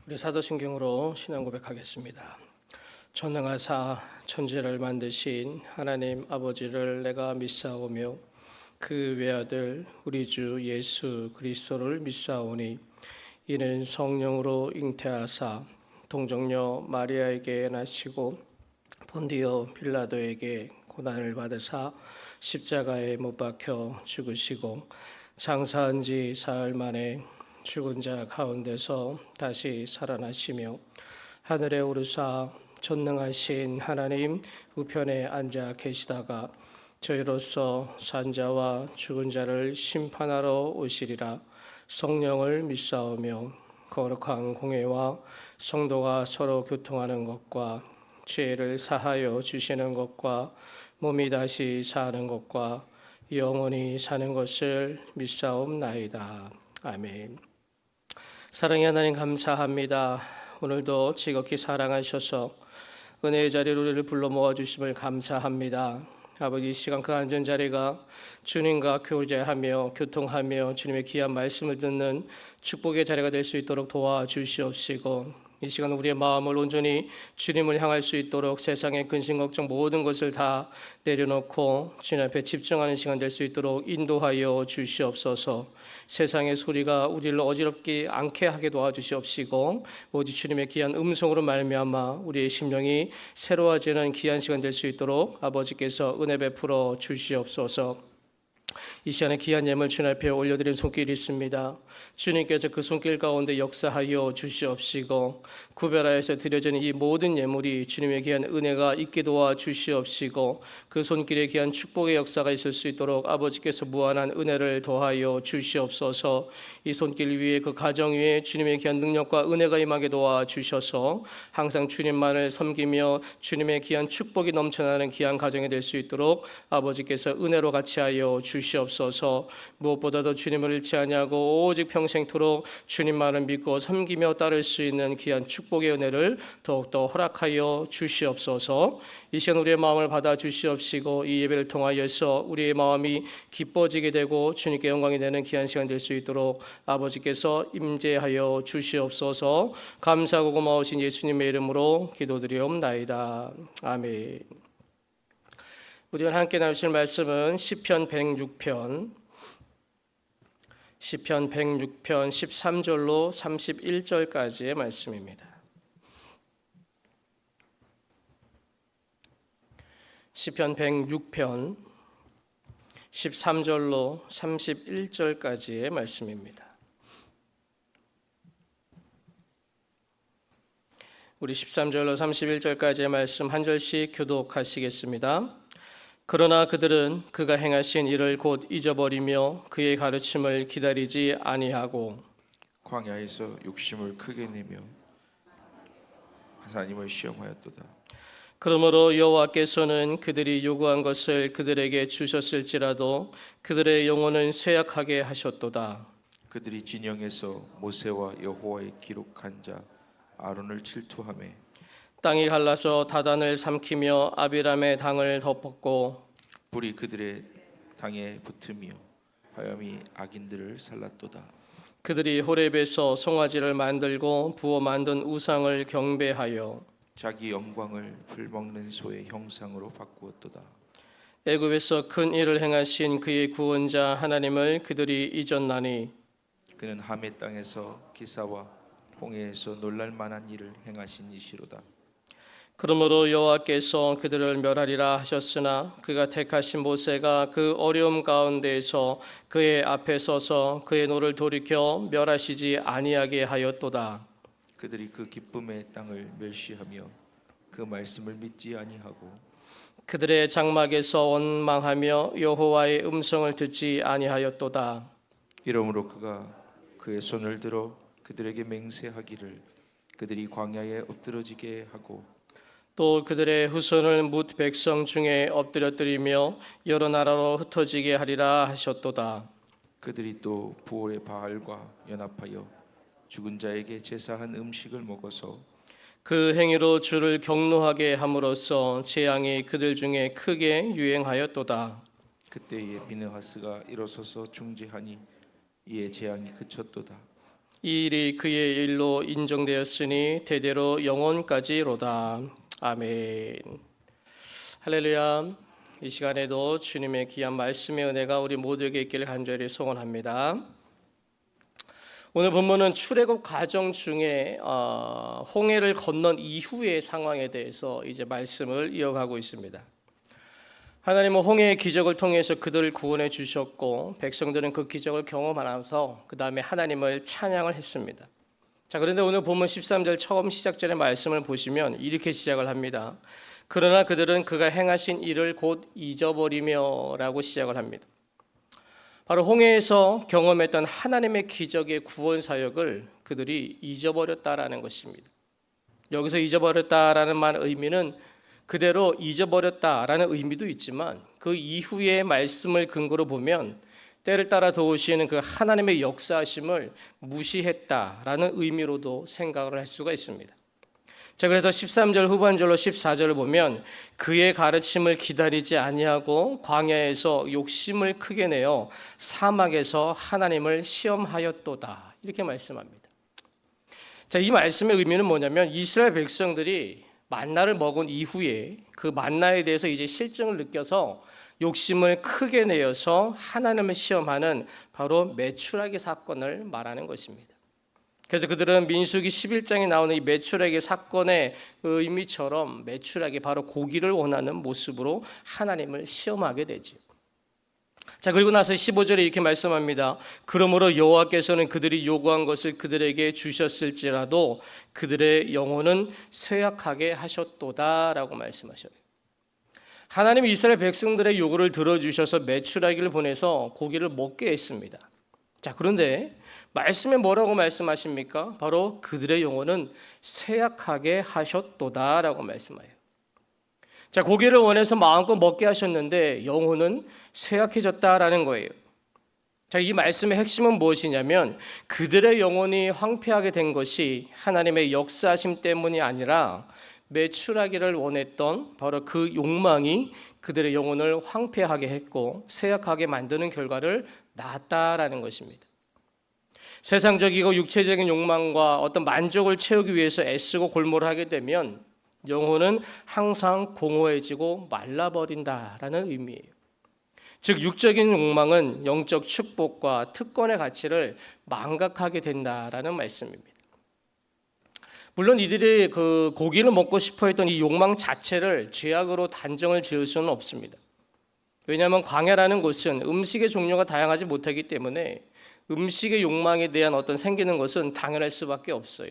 우리 사도신경으로 신앙 고백하겠습니다. 전능하사 천지를 만드신 하나님 아버지를 내가 믿사오며 그 외아들 우리 주 예수 그리스도를 믿사오니 이는 성령으로 잉태하사 동정녀 마리아에게 나시고 본디오 빌라도에게 고난을 받으사 십자가에 못 박혀 죽으시고 장사한 지 사흘 만에 죽은 자 가운데서 다시 살아나시며 하늘에 오르사 전능하신 하나님 우편에 앉아 계시다가 저희로서 산자와 죽은 자를 심판하러 오시리라. 성령을 믿사오며 거룩한 공회와 성도가 서로 교통하는 것과 죄를 사하여 주시는 것과 몸이 다시 사는 것과 영원히 사는 것을 믿사옵나이다. 아멘. 사랑의 하나님 감사합니다. 오늘도 지극히 사랑하셔서 은혜의 자리로 우리를 불러 모아주심을 감사합니다. 아버지, 이 시간 그 앉은 자리가 주님과 교제하며 교통하며 주님의 귀한 말씀을 듣는 축복의 자리가 될 수 있도록 도와주시옵시고, 이 시간 우리의 마음을 온전히 주님을 향할 수 있도록 세상의 근심 걱정 모든 것을 다 내려놓고 주님 앞에 집중하는 시간 될 수 있도록 인도하여 주시옵소서. 세상의 소리가 우리를 어지럽게 않게 하게 도와주시옵시고, 오직 주님의 귀한 음성으로 말미암아 우리의 심령이 새로워지는 귀한 시간 될 수 있도록 아버지께서 은혜 베풀어 주시옵소서. 이 시간에 귀한 예물 주님 앞에 올려드린 손길이 있습니다. 주님께서 그 손길 가운데 역사하여 주시옵시고, 구별하여서 드려지는 이 모든 예물이 주님의 귀한 은혜가 있게 도와 주시옵시고, 그 손길에 귀한 축복의 역사가 있을 수 있도록 아버지께서 무한한 은혜를 더하여 주시옵소서. 이 손길 위에 그 가정 위에 주님의 귀한 능력과 은혜가 임하게 도와 주셔서 항상 주님만을 섬기며 주님의 귀한 축복이 넘쳐나는 귀한 가정이 될 수 있도록 아버지께서 은혜로 같이 하여 주시옵소서. 무엇보다도 주님을 잃지 아니하고 오직 평생토록 주님만을 믿고 섬기며 따를 수 있는 귀한 축복의 은혜를 더욱더 허락하여 주시옵소서. 이 시간 우리의 마음을 받아 주시옵시고, 이 예배를 통하여서 우리의 마음이 기뻐지게 되고 주님께 영광이 되는 귀한 시간 될 수 있도록 아버지께서 임재하여 주시옵소서. 감사하고 고마우신 예수님의 이름으로 기도드리옵나이다. 아멘. 우리가 함께 나누실 말씀은 시편 106편 13절로 31절까지의 말씀입니다. 시편 106편 13절로 31절까지의 말씀입니다. 우리 13절로 31절까지의 말씀 한 절씩 교독하시겠습니다. 그러나 그들은 그가 행하신 일을 곧 잊어버리며 그의 가르침을 기다리지 아니하고 광야에서 욕심을 크게 내며 하나님을 시험하였도다. 그러므로 여호와께서는 그들이 요구한 것을 그들에게 주셨을지라도 그들의 영혼은 쇠약하게 하셨도다. 그들이 진영에서 모세와 여호와의 기록한 자 아론을 질투하며 땅이 갈라서 다단을 삼키며 아비람의 당을 덮었고 불이 그들의 당에 붙으며 화염이 악인들을 살랐도다. 그들이 호렙에서 송아지를 만들고 부어 만든 우상을 경배하여 자기 영광을 불먹는 소의 형상으로 바꾸었도다. 애굽에서 큰 일을 행하신 그의 구원자 하나님을 그들이 잊었나니 그는 함의 땅에서 기사와 홍해에서 놀랄 만한 일을 행하신 이시로다. 그러므로 여호와께서 그들을 멸하리라 하셨으나 그가 택하신 모세가 그 어려움 가운데에서 그의 앞에 서서 그의 노를 돌이켜 멸하시지 아니하게 하였도다. 그들이 그 기쁨의 땅을 멸시하며 그 말씀을 믿지 아니하고 그들의 장막에서 원망하며 여호와의 음성을 듣지 아니하였도다. 이러므로 그가 그의 손을 들어 그들에게 맹세하기를 그들이 광야에 엎드러지게 하고 또 그들의 후손을 뭇 백성 중에 엎드려뜨리며 여러 나라로 흩어지게 하리라 하셨도다. 그들이 또 부올의 바알과 연합하여 죽은 자에게 제사한 음식을 먹어서 그 행위로 주를 경노하게 함으로써 재앙이 그들 중에 크게 유행하였도다. 그때에 비느하스가 일어서서 중재하니 이에 재앙이 그쳤도다. 이 일이 그의 일로 인정되었으니 대대로 영원까지로다. 아멘. 할렐루야. 이 시간에도 주님의 귀한 말씀의 은혜가 우리 모두에게 있기를 간절히 소원합니다. 오늘 본문은 출애굽 과정 중에 홍해를 건넌 이후의 상황에 대해서 이제 말씀을 이어가고 있습니다. 하나님은 홍해의 기적을 통해서 그들을 구원해 주셨고 백성들은 그 기적을 경험하면서 그 다음에 하나님을 찬양을 했습니다. 자, 그런데 오늘 본문 13절 처음 시작절의 말씀을 보시면 이렇게 시작을 합니다. 그러나 그들은 그가 행하신 일을 곧 잊어버리며 라고 시작을 합니다. 바로 홍해에서 경험했던 하나님의 기적의 구원 사역을 그들이 잊어버렸다라는 것입니다. 여기서 잊어버렸다라는 말 의미는 그대로 잊어버렸다라는 의미도 있지만 그 이후의 말씀을 근거로 보면 때를 따라 도우시는 그 하나님의 역사하심을 무시했다라는 의미로도 생각을 할 수가 있습니다. 자, 그래서 13절 후반절로 14절을 보면 그의 가르침을 기다리지 아니하고 광야에서 욕심을 크게 내어 사막에서 하나님을 시험하였도다 이렇게 말씀합니다. 자, 이 말씀의 의미는 뭐냐면 이스라엘 백성들이 만나를 먹은 이후에 그 만나에 대해서 이제 실증을 느껴서 욕심을 크게 내어서 하나님을 시험하는 바로 메추라기 사건을 말하는 것입니다. 그래서 그들은 민수기 11장에 나오는 이 메추라기 사건의 의미처럼 메추라기 바로 고기를 원하는 모습으로 하나님을 시험하게 되죠. 자, 그리고 나서 15절에 이렇게 말씀합니다. 그러므로 여호와께서는 그들이 요구한 것을 그들에게 주셨을지라도 그들의 영혼은 쇠약하게 하셨도다라고 말씀하셔요. 하나님이 이스라엘 백성들의 요구를 들어주셔서 메추라기를 보내서 고기를 먹게 했습니다. 자, 그런데 말씀에 뭐라고 말씀하십니까? 바로 그들의 영혼은 쇠약하게 하셨도다라고 말씀해요. 자, 고기를 원해서 마음껏 먹게 하셨는데 영혼은 쇠약해졌다라는 거예요. 자, 이 말씀의 핵심은 무엇이냐면 그들의 영혼이 황폐하게 된 것이 하나님의 역사하심 때문이 아니라 메추라기를 원했던 바로 그 욕망이 그들의 영혼을 황폐하게 했고 쇠약하게 만드는 결과를 낳았다라는 것입니다. 세상적이고 육체적인 욕망과 어떤 만족을 채우기 위해서 애쓰고 골몰을 하게 되면 영혼은 항상 공허해지고 말라버린다라는 의미예요. 즉 육적인 욕망은 영적 축복과 특권의 가치를 망각하게 된다라는 말씀입니다. 물론 이들이 그 고기를 먹고 싶어 했던 이 욕망 자체를 죄악으로 단정을 지을 수는 없습니다. 왜냐하면 광야라는 곳은 음식의 종류가 다양하지 못하기 때문에 음식의 욕망에 대한 어떤 생기는 것은 당연할 수밖에 없어요.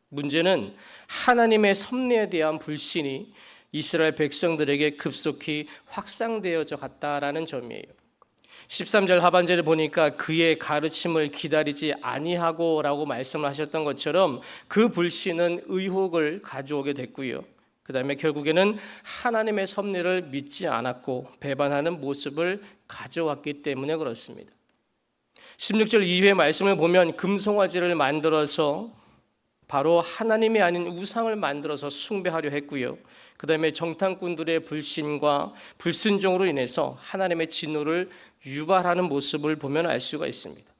문제는 하나님의 섭리에 대한 불신이 이스라엘 백성들에게 급속히 확산되어져 갔다라는 점이에요. 13절 하반절에 보니까 그의 가르침을 기다리지 아니하고라고 말씀을 하셨던 것처럼 그 불신은 의혹을 가져오게 됐고요. 그 다음에 결국에는 하나님의 섭리를 믿지 않았고 배반하는 모습을 가져왔기 때문에 그렇습니다. 16절 이후의 말씀을 보면 금송아지를 만들어서 바로 하나님이 아닌 우상을 만들어서 숭배하려 했고요. 그 다음에 정탐꾼들의 불신과 불순종으로 인해서 하나님의 진노를 유발하는 모습을 보면 알 수가 있습니다.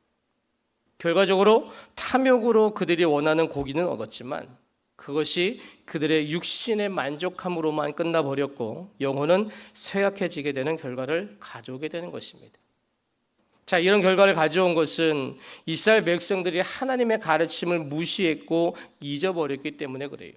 결과적으로 탐욕으로 그들이 원하는 고기는 얻었지만 그것이 그들의 육신의 만족함으로만 끝나버렸고 영혼은 쇠약해지게 되는 결과를 가져오게 되는 것입니다. 자, 이런 결과를 가져온 것은 이스라엘 백성들이 하나님의 가르침을 무시했고 잊어버렸기 때문에 그래요.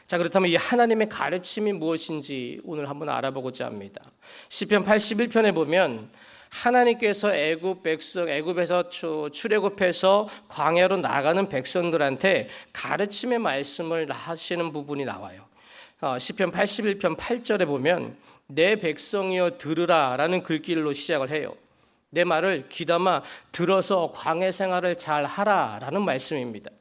자, 그렇다면 이 하나님의 가르침이 무엇인지 오늘 한번 알아보고자 합니다. 시편 81편에 보면 하나님께서 애굽에서 출애굽해서 광야로 나가는 백성들한테 가르침의 말씀을 하시는 부분이 나와요. 시편 81편 8절에 보면 내 백성이여 들으라라는 글귀로 시작을 해요. 내 말을 귀담아 들어서 광야 생활을 잘 하라라는 말씀입니다.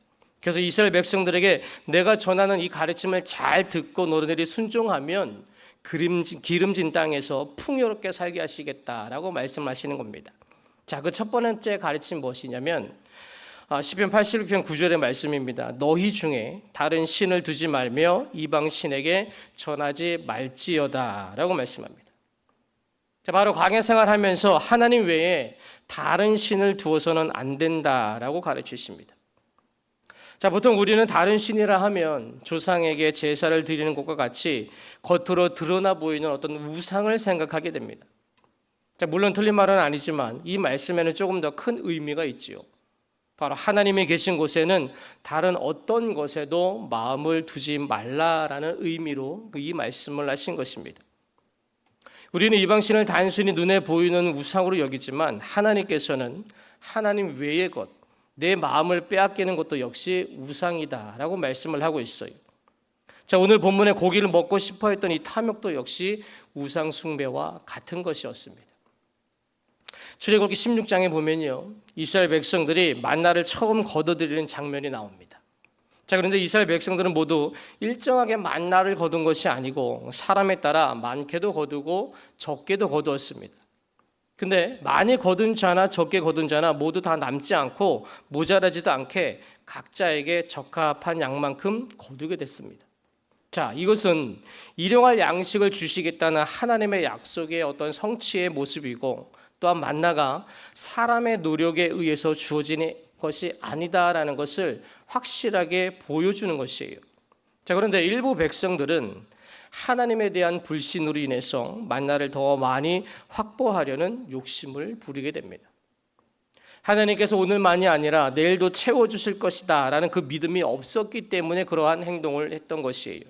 그래서 이스라엘 백성들에게 내가 전하는 이 가르침을 잘 듣고 너희들이 순종하면 기름진 땅에서 풍요롭게 살게 하시겠다라고 말씀하시는 겁니다. 자, 그 첫 번째 가르침 무엇이냐면 시편 81편 9절의 말씀입니다. 너희 중에 다른 신을 두지 말며 이방 신에게 전하지 말지어다라고 말씀합니다. 자, 바로 광야 생활하면서 하나님 외에 다른 신을 두어서는 안 된다라고 가르치십니다. 자, 보통 우리는 다른 신이라 하면 조상에게 제사를 드리는 것과 같이 겉으로 드러나 보이는 어떤 우상을 생각하게 됩니다. 자, 물론 틀린 말은 아니지만 이 말씀에는 조금 더 큰 의미가 있지요. 바로 하나님이 계신 곳에는 다른 어떤 것에도 마음을 두지 말라라는 의미로 이 말씀을 하신 것입니다. 우리는 이방신을 단순히 눈에 보이는 우상으로 여기지만 하나님께서는 하나님 외의 것, 내 마음을 빼앗기는 것도 역시 우상이다라고 말씀을 하고 있어요. 자, 오늘 본문에 고기를 먹고 싶어 했던 이 탐욕도 역시 우상 숭배와 같은 것이었습니다. 출애굽기 16장에 보면요, 이스라엘 백성들이 만나를 처음 거둬들이는 장면이 나옵니다. 자, 그런데 이스라엘 백성들은 모두 일정하게 만나를 거둔 것이 아니고 사람에 따라 많게도 거두고 적게도 거두었습니다. 근데 많이 거둔 자나 적게 거둔 자나 모두 다 남지 않고 모자라지도 않게 각자에게 적합한 양만큼 거두게 됐습니다. 자, 이것은 일용할 양식을 주시겠다는 하나님의 약속의 어떤 성취의 모습이고, 또한 만나가 사람의 노력에 의해서 주어지는 것이 아니다라는 것을 확실하게 보여주는 것이에요. 자, 그런데 일부 백성들은 하나님에 대한 불신으로 인해서 만나를 더 많이 확보하려는 욕심을 부리게 됩니다. 하나님께서 오늘만이 아니라 내일도 채워주실 것이다 라는 그 믿음이 없었기 때문에 그러한 행동을 했던 것이에요.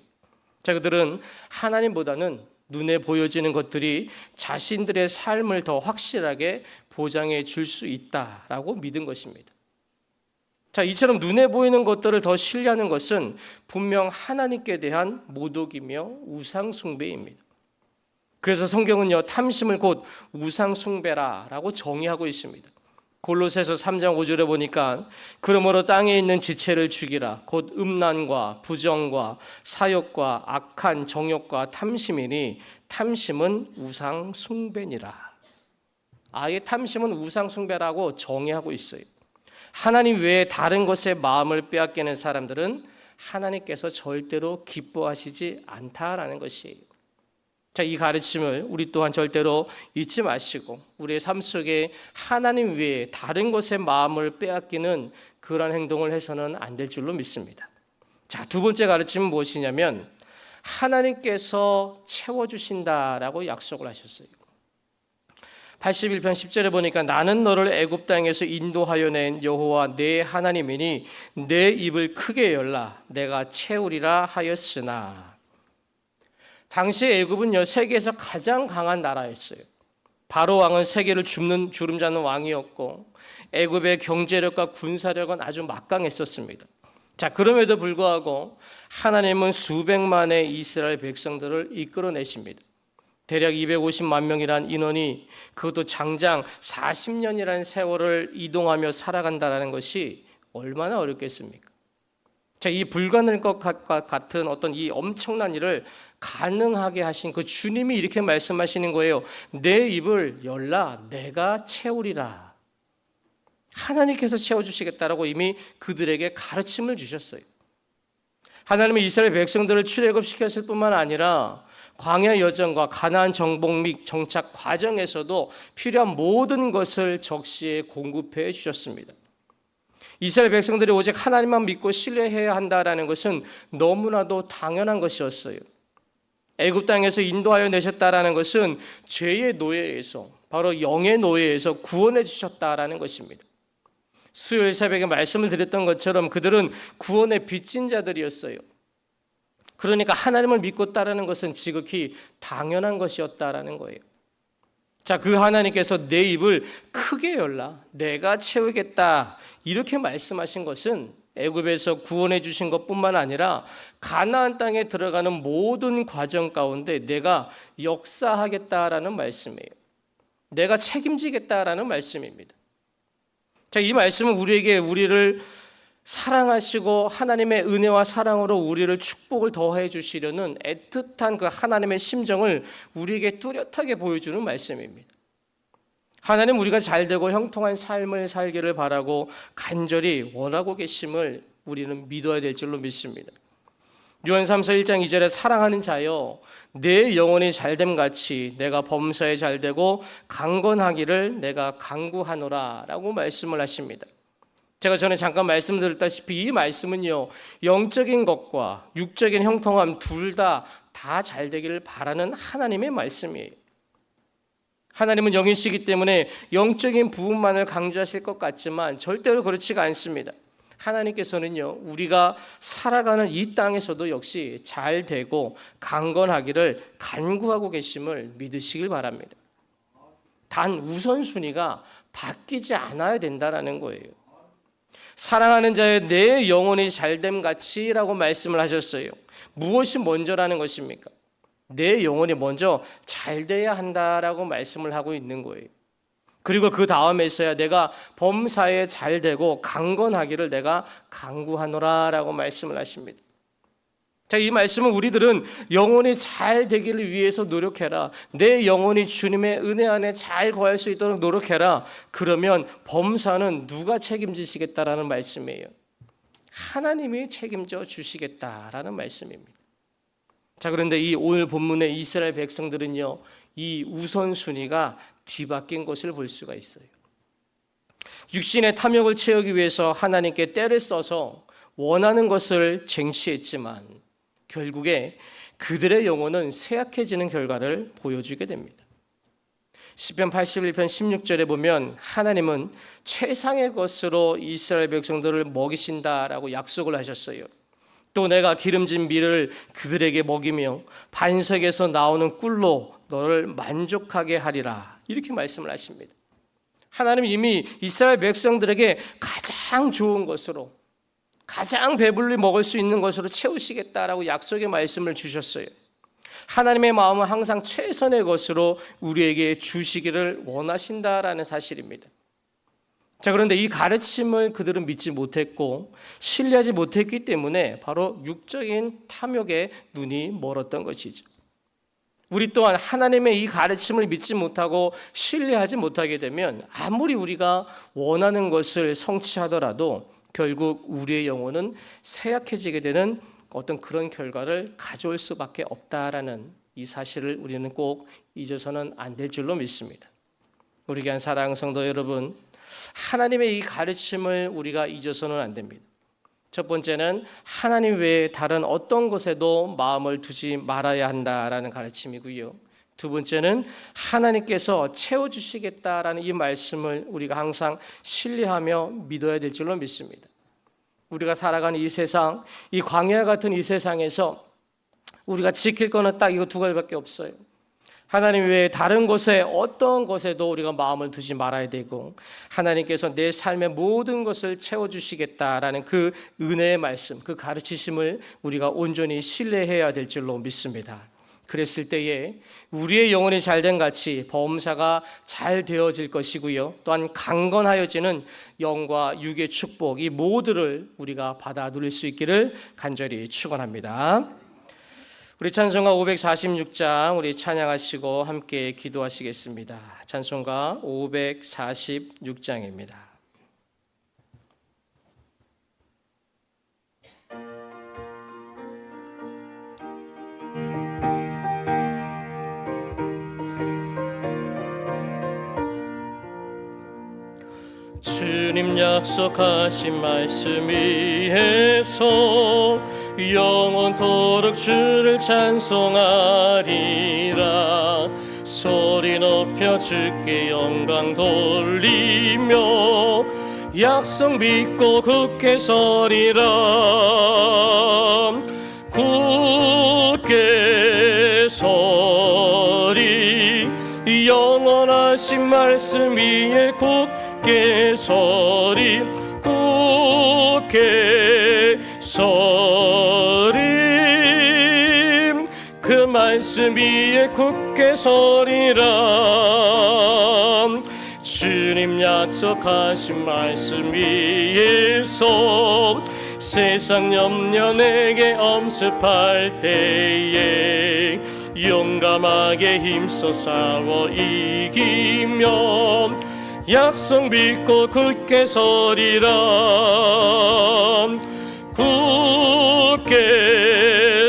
자, 그들은 하나님보다는 눈에 보여지는 것들이 자신들의 삶을 더 확실하게 보장해 줄 수 있다라고 믿은 것입니다. 자, 이처럼 눈에 보이는 것들을 더 신뢰하는 것은 분명 하나님께 대한 모독이며 우상 숭배입니다. 그래서 성경은요, 탐심을 곧 우상 숭배라라고 정의하고 있습니다. 골로새서 3장 5절에 보니까 그러므로 땅에 있는 지체를 죽이라 곧 음란과 부정과 사욕과 악한 정욕과 탐심이니 탐심은 우상 숭배니라. 아예 탐심은 우상 숭배라고 정의하고 있어요. 하나님 외에 다른 것에 마음을 빼앗기는 사람들은 하나님께서 절대로 기뻐하시지 않다라는 것이에요. 자, 이 가르침을 우리 또한 절대로 잊지 마시고 우리의 삶 속에 하나님 외에 다른 것에 마음을 빼앗기는 그런 행동을 해서는 안 될 줄로 믿습니다. 자, 두 번째 가르침은 무엇이냐면 하나님께서 채워주신다라고 약속을 하셨어요. 81편 10절에 보니까 나는 너를 애굽 땅에서 인도하여 낸 여호와 내 하나님이니 내 입을 크게 열라 내가 채우리라 하였으나. 당시 애굽은요, 세계에서 가장 강한 나라였어요. 바로 왕은 세계를 주름잡는 왕이었고 애굽의 경제력과 군사력은 아주 막강했었습니다. 자, 그럼에도 불구하고 하나님은 수백만의 이스라엘 백성들을 이끌어내십니다. 대략 250만 명이란 인원이 그것도 장장 40년이라는 세월을 이동하며 살아간다는 것이 얼마나 어렵겠습니까? 자, 이 불가능할 것 같은 어떤 이 엄청난 일을 가능하게 하신 그 주님이 이렇게 말씀하시는 거예요. 내 입을 열라 내가 채우리라. 하나님께서 채워주시겠다라고 이미 그들에게 가르침을 주셨어요. 하나님은 이스라엘 백성들을 출애굽시켰을 뿐만 아니라 광야 여정과 가나안 정복 및 정착 과정에서도 필요한 모든 것을 적시에 공급해 주셨습니다. 이스라엘 백성들이 오직 하나님만 믿고 신뢰해야 한다라는 것은 너무나도 당연한 것이었어요. 애굽 땅에서 인도하여 내셨다라는 것은 죄의 노예에서 바로 영의 노예에서 구원해 주셨다라는 것입니다. 수요일 새벽에 말씀을 드렸던 것처럼 그들은 구원의 빚진 자들이었어요. 그러니까 하나님을 믿고 따르는 것은 지극히 당연한 것이었다라는 거예요. 자, 그 하나님께서 내 입을 크게 열라 내가 채우겠다 이렇게 말씀하신 것은 애굽에서 구원해 주신 것뿐만 아니라 가나안 땅에 들어가는 모든 과정 가운데 내가 역사하겠다라는 말씀이에요. 내가 책임지겠다라는 말씀입니다. 자, 이 말씀은 우리를 사랑하시고 하나님의 은혜와 사랑으로 우리를 축복을 더해 주시려는 애틋한 그 하나님의 심정을 우리에게 뚜렷하게 보여주는 말씀입니다. 하나님 우리가 잘되고 형통한 삶을 살기를 바라고 간절히 원하고 계심을 우리는 믿어야 될 줄로 믿습니다. 요한 3서 1장 2절에 사랑하는 자여 내 영혼이 잘됨 같이 내가 범사에 잘되고 강건하기를 내가 강구하노라 라고 말씀을 하십니다. 제가 전에 잠깐 말씀드렸다시피 이 말씀은요, 영적인 것과 육적인 형통함 둘 다 잘되기를 바라는 하나님의 말씀이에요. 하나님은 영이시기 때문에 영적인 부분만을 강조하실 것 같지만 절대로 그렇지가 않습니다. 하나님께서는요, 우리가 살아가는 이 땅에서도 역시 잘 되고 강건하기를 간구하고 계심을 믿으시길 바랍니다. 단 우선순위가 바뀌지 않아야 된다라는 거예요. 사랑하는 자의 내 영혼이 잘됨 같이라고 말씀을 하셨어요. 무엇이 먼저라는 것입니까? 내 영혼이 먼저 잘 돼야 한다라고 말씀을 하고 있는 거예요. 그리고 그 다음에서야 내가 범사에 잘 되고 강건하기를 내가 강구하노라라고 말씀을 하십니다. 자, 이 말씀은 우리들은 영혼이 잘 되기를 위해서 노력해라. 내 영혼이 주님의 은혜 안에 잘 거할 수 있도록 노력해라. 그러면 범사는 누가 책임지시겠다라는 말씀이에요. 하나님이 책임져 주시겠다라는 말씀입니다. 자, 그런데 이 오늘 본문의 이스라엘 백성들은요, 이 우선순위가 뒤바뀐 것을 볼 수가 있어요. 육신의 탐욕을 채우기 위해서 하나님께 때를 써서 원하는 것을 쟁취했지만 결국에 그들의 영혼은 쇠약해지는 결과를 보여주게 됩니다. 시편 81편 16절에 보면 하나님은 최상의 것으로 이스라엘 백성들을 먹이신다라고 약속을 하셨어요. 또 내가 기름진 밀을 그들에게 먹이며 반석에서 나오는 꿀로 너를 만족하게 하리라, 이렇게 말씀을 하십니다. 하나님은 이미 이스라엘 백성들에게 가장 좋은 것으로, 가장 배불리 먹을 수 있는 것으로 채우시겠다라고 약속의 말씀을 주셨어요. 하나님의 마음은 항상 최선의 것으로 우리에게 주시기를 원하신다라는 사실입니다. 자, 그런데 이 가르침을 그들은 믿지 못했고 신뢰하지 못했기 때문에 바로 육적인 탐욕에 눈이 멀었던 것이죠. 우리 또한 하나님의 이 가르침을 믿지 못하고 신뢰하지 못하게 되면 아무리 우리가 원하는 것을 성취하더라도 결국 우리의 영혼은 쇠약해지게 되는 어떤 그런 결과를 가져올 수밖에 없다라는 이 사실을 우리는 꼭 잊어서는 안 될 줄로 믿습니다. 우리 교회 사랑하는 성도 여러분, 하나님의 이 가르침을 우리가 잊어서는 안 됩니다. 첫 번째는 하나님 외에 다른 어떤 것에도 마음을 두지 말아야 한다라는 가르침이고요. 두 번째는 하나님께서 채워주시겠다라는 이 말씀을 우리가 항상 신뢰하며 믿어야 될 줄로 믿습니다. 우리가 살아가는 이 세상, 이 광야 같은 이 세상에서 우리가 지킬 거는 딱 이거 두 가지밖에 없어요. 하나님 외에 다른 곳에 어떤 것에도 우리가 마음을 두지 말아야 되고 하나님께서 내 삶의 모든 것을 채워주시겠다라는 그 은혜의 말씀, 그 가르치심을 우리가 온전히 신뢰해야 될 줄로 믿습니다. 그랬을 때에 우리의 영혼이 잘된 같이 범사가 잘 되어질 것이고요, 또한 강건하여지는 영과 육의 축복, 이 모두를 우리가 받아 누릴 수 있기를 간절히 축원합니다. 우리 찬송가 546장 우리 찬양하시고 함께 기도하시겠습니다. 찬송가 546장입니다. 주님 약속하신 말씀 위에서 영원토록 주를 찬송하리라. 소리 높여 주께 영광 돌리며 약속 믿고 굳게 서리라. 굳게 서리 영원하신 말씀 위에 굳게 서리. 굳게 서리 그 말씀 위에 굳게 서리라. 주님 약속하신 말씀 위에서 세상 염려 내게 엄습할 때에 용감하게 힘써 싸워 이기며 약속 믿고 굳게 서리라. 굳게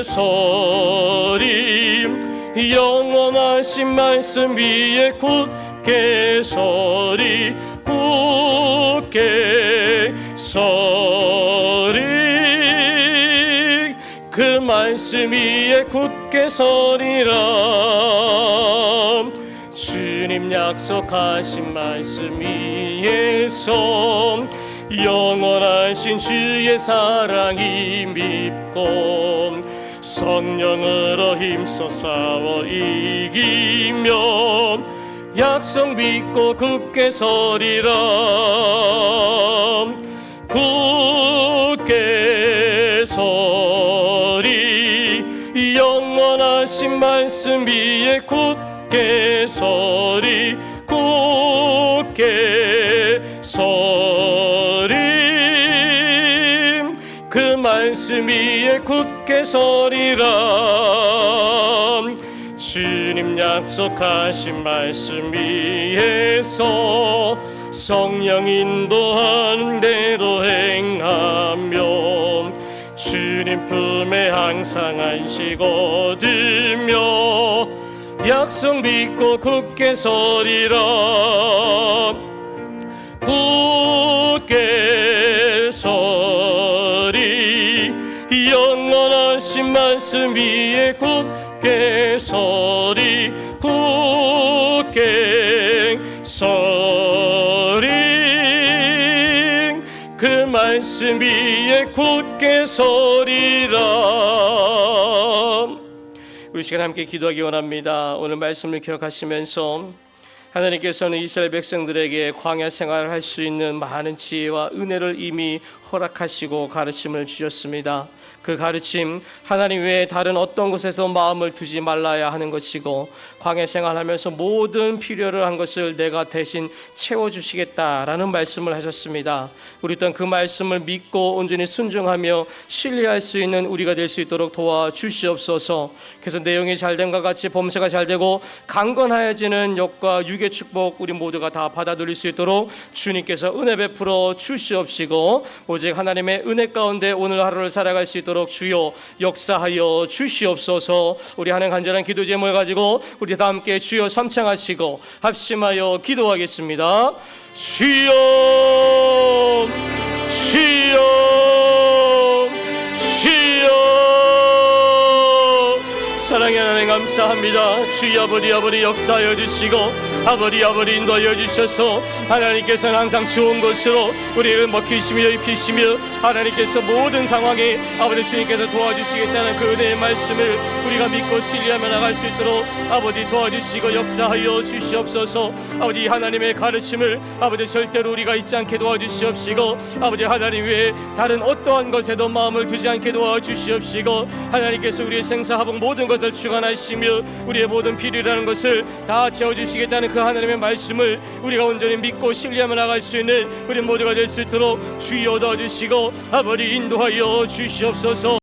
영원하신 말씀 위에 굳게 서리 굳게 서리 그 말씀 위에 굳게 서리라 주님 약속하신 말씀 위에서 영원하신 주의 사랑이 밉고 성령으로 힘써 싸워 이기며 약속 믿고 굳게 서리라 굳게 서리 영원하신 말씀 위에 굳게 서리 굳게 서리 그 말씀 위에 굳게 서리라 주님 약속하신 말씀 위에서 성령 인도하는 대로 행하며 주님 품에 항상 안식 얻으며 약속 믿고 굳게 서리라 굳게 서리 영원하신 말씀 위에 굳게 서리 굳게 서리 그 말씀 위에 굳게 서리라. 우리 시간 함께 기도하기 원합니다. 오늘 말씀을 기억하시면서 하나님께서는 이스라엘 백성들에게 광야 생활을 할 수 있는 많은 지혜와 은혜를 이미 허락하시고 가르침을 주셨습니다. 그 가르침 하나님 외에 다른 어떤 곳에서 마음을 두지 말라야 하는 것이고 광야 생활하면서 모든 필요를 한 것을 내가 대신 채워주시겠다라는 말씀을 하셨습니다. 우리 또한 그 말씀을 믿고 온전히 순종하며 신뢰할 수 있는 우리가 될 수 있도록 도와주시옵소서. 그래서 내용이 잘된과 같이 범사가 잘되고 강건하여지는 역과 육의 축복 우리 모두가 다 받아 누릴 수 있도록 주님께서 은혜 베풀어 주시옵시고 오직 하나님의 은혜 가운데 오늘 하루를 살아갈 수 있도록 주여 역사하여 주시옵소서. 우리 하는 간절한 기도 제목을 가지고 우리 다 함께 주여 삼창하시고 합심하여 기도하겠습니다. 주여 주여 주여 사랑의 하나님 감사합니다. 주여 아버지 역사하여 주시고 아버지 인도하여 주셔서 하나님께서는 항상 좋은 것으로 우리를 먹히시며 입히시며 하나님께서 모든 상황에 아버지 주님께서 도와주시겠다는 그 은혜의 말씀을 우리가 믿고 신뢰하며 나갈 수 있도록 아버지 도와주시고 역사하여 주시옵소서. 아버지 하나님의 가르침을 아버지 절대로 우리가 잊지 않게 도와주시옵시고 아버지 하나님 외에 다른 어떠한 것에도 마음을 두지 않게 도와주시옵시고 하나님께서 우리의 생사하복 모든 것을 주관하시며 우리의 모든 필요라는 것을 다 채워주시겠다는 그 하나님의 말씀을 우리가 온전히 믿고 신뢰하며 나갈 수 있는 우리 모두가 될 수 있도록 주여 도와주시고 아버지 인도하여 주시옵소서.